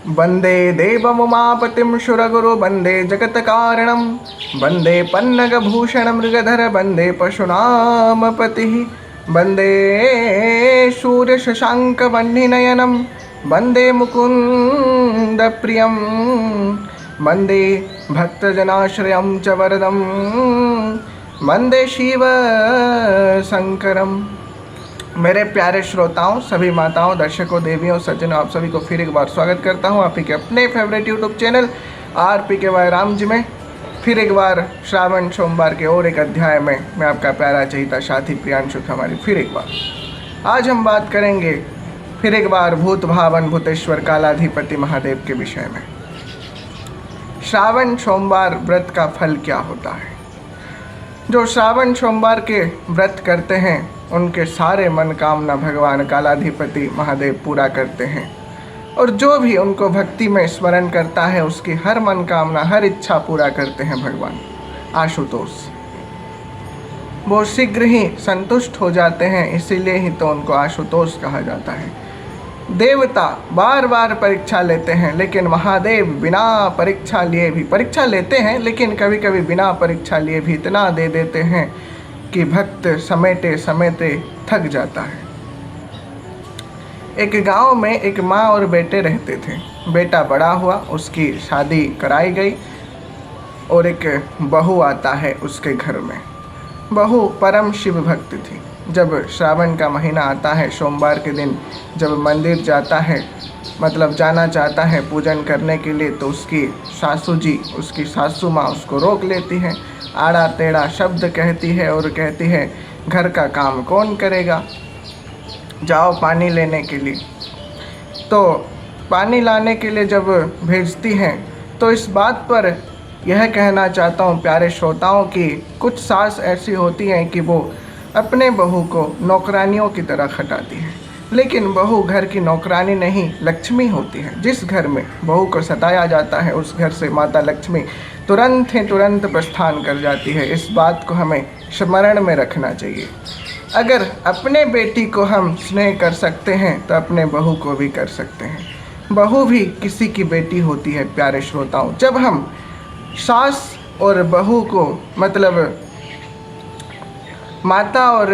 वंदे देवमुमापतिं सुरगुरु वंदे जगत्कारणं वंदे पन्नगभूषण मृगधर वंदे पशूनां पतिः वंदे सूर्यशशाङ्कवह्निनयनं वंदे मुकुन्दप्रियं वंदे भक्तजनाश्रयं च वरदं वंदे शिवशङ्करम्। मेरे प्यारे श्रोताओं, सभी माताओं, दर्शकों, देवियों, सज्जनों, आप सभी को फिर एक बार स्वागत करता हूं आप ही के अपने favourite YouTube channel RPKY Ram ji में। फिर एक बार श्रावण सोमवार के और एक अध्याय में मैं आपका प्यारा चहिता साथी प्रियांशु हमारी फिर एक बार आज हम बात करेंगे फिर एक बार भूत भावन भूतेश्वर कालाधिपति महादेव के विषय में। श्रावण सोमवार व्रत का फल क्या होता है? जो श्रावण सोमवार के व्रत करते हैं उनके सारे मनोकामना भगवान कालाधिपति महादेव पूरा करते हैं, और जो भी उनको भक्ति में स्मरण करता है उसकी हर मनोकामना हर इच्छा पूरा करते हैं भगवान आशुतोष। वो शीघ्र ही संतुष्ट हो जाते हैं, इसीलिए ही तो उनको आशुतोष कहा जाता है। देवता बार बार परीक्षा लेते हैं, लेकिन महादेव बिना परीक्षा लिए भी परीक्षा लेते हैं, लेकिन कभी कभी बिना परीक्षा लिए भी इतना दे देते हैं कि भक्त समेटे समेटे थक जाता है। एक गांव में एक माँ और बेटे रहते थे। बेटा बड़ा हुआ, उसकी शादी कराई गई और एक बहू आता है उसके घर में। बहू परम शिव भक्त थी। जब श्रावण का महीना आता है, सोमवार के दिन जब मंदिर जाता है, मतलब जाना चाहता है पूजन करने के लिए, तो उसकी सासू जी, उसकी सासू माँ उसको रोक लेती है। आड़ा टेढ़ा शब्द कहती है और कहती है, घर का काम कौन करेगा, जाओ पानी लेने के लिए। तो पानी लाने के लिए जब भेजती हैं तो इस बात पर यह कहना चाहता हूँ प्यारे श्रोताओं कि कुछ सास ऐसी होती हैं कि वो अपने बहू को नौकरानियों की तरह खटाती है, लेकिन बहू घर की नौकरानी नहीं, लक्ष्मी होती है। जिस घर में बहू को सताया जाता है उस घर से माता लक्ष्मी तुरंत प्रस्थान कर जाती है। इस बात को हमें स्मरण में रखना चाहिए। अगर अपने बेटी को हम स्नेह कर सकते हैं तो अपने बहू को भी कर सकते हैं। बहू भी किसी की बेटी होती है प्यारे श्रोताओं। जब हम सास और बहू को मतलब माता और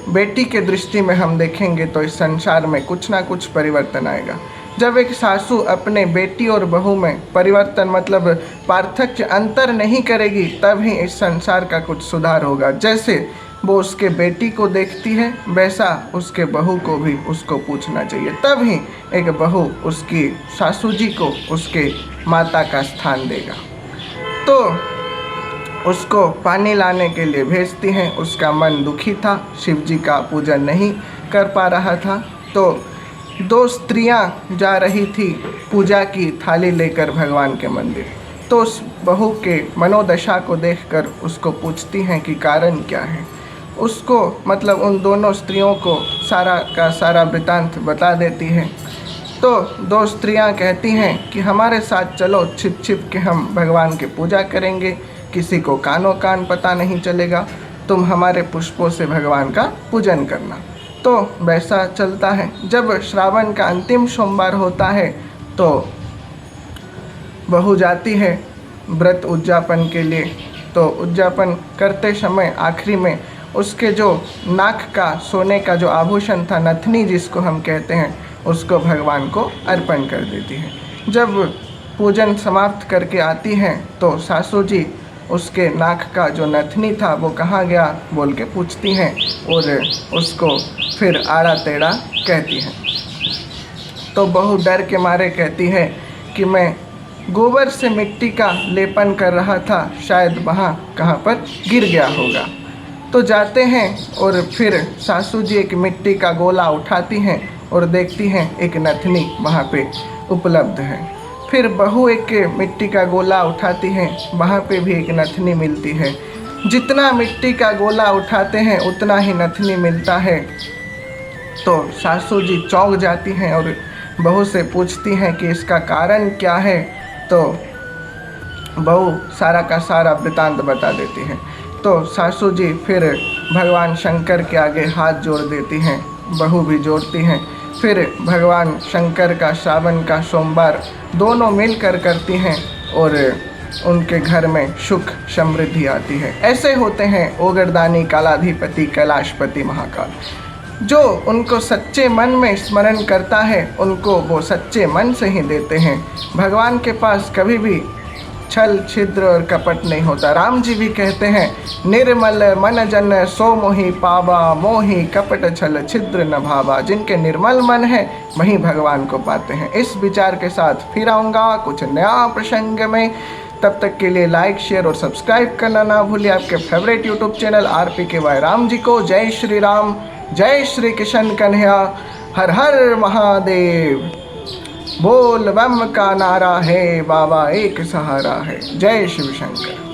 बेटी के दृष्टि में हम देखेंगे तो इस संसार में कुछ ना कुछ परिवर्तन आएगा। जब एक सासू अपने बेटी और बहू में परिवर्तन मतलब पार्थक्य अंतर नहीं करेगी, तब ही इस संसार का कुछ सुधार होगा। जैसे वो उसके बेटी को देखती है, वैसा उसके बहू को भी उसको पूछना चाहिए। तब ही एक बहू उसकी सासू जी को उसके माता का स्थान देगा। तो उसको पानी लाने के लिए भेजती हैं। उसका मन दुखी था, शिव जी का पूजन नहीं कर पा रहा था। तो दो स्त्रियां जा रही थी पूजा की थाली लेकर भगवान के मंदिर। तो उस बहू के मनोदशा को देखकर उसको पूछती हैं कि कारण क्या है। उसको मतलब उन दोनों स्त्रियों को सारा का सारा वृतांत बता देती है। तो दो स्त्रियां कहती हैं कि हमारे साथ चलो, छिप छिप के हम भगवान की पूजा करेंगे, किसी को कानों कान पता नहीं चलेगा, तुम हमारे पुष्पों से भगवान का पूजन करना। तो वैसा चलता है। जब श्रावण का अंतिम सोमवार होता है तो बहू जाती है व्रत उद्यापन के लिए। तो उद्यापन करते समय आखिरी में उसके जो नाक का सोने का जो आभूषण था, नथनी जिसको हम कहते हैं, उसको भगवान को अर्पण कर देती है। जब पूजन समाप्त करके आती हैं तो सासू जी उसके नाक का जो नथनी था वो कहाँ गया बोल के पूछती हैं और उसको फिर आड़ा टेढ़ा कहती हैं। तो बहू डर के मारे कहती है कि मैं गोबर से मिट्टी का लेपन कर रहा था, शायद वहाँ कहाँ पर गिर गया होगा। तो जाते हैं और फिर सासू जी एक मिट्टी का गोला उठाती हैं और देखती हैं एक नथनी वहाँ पे उपलब्ध है। फिर बहू एक मिट्टी का गोला उठाती हैं, वहाँ पे भी एक नथनी मिलती है। जितना मिट्टी का गोला उठाते हैं उतना ही नथनी मिलता है। तो सासू जी चौंक जाती हैं और बहू से पूछती हैं कि इसका कारण क्या है। तो बहू सारा का सारा वृतांत बता देती हैं। तो सासू जी फिर भगवान शंकर के आगे हाथ जोड़ देती हैं, बहू भी जोड़ती हैं। फिर भगवान शंकर का श्रावण का सोमवार दोनों मिलकर करती हैं और उनके घर में सुख समृद्धि आती है। ऐसे होते हैं ओगरदानी कालाधिपति कैलाशपति महाकाल। जो उनको सच्चे मन में स्मरण करता है उनको वो सच्चे मन से ही देते हैं। भगवान के पास कभी भी छल छिद्र और कपट नहीं होता। राम जी भी कहते हैं, निर्मल मन जन सो मोहि पावा, मोहि कपट छल छिद्र न भावा। जिनके निर्मल मन है वही भगवान को पाते हैं। इस विचार के साथ फिर आऊँगा कुछ नया प्रसंग में। तब तक के लिए लाइक शेयर और सब्सक्राइब करना ना भूलिए आपके favourite YouTube channel RPKY Ram ji को। जय श्री राम, जय श्री कृष्ण कन्हैया, हर हर महादेव। बोल बम का नारा है, बाबा एक सहारा है। जय शिव शंकर।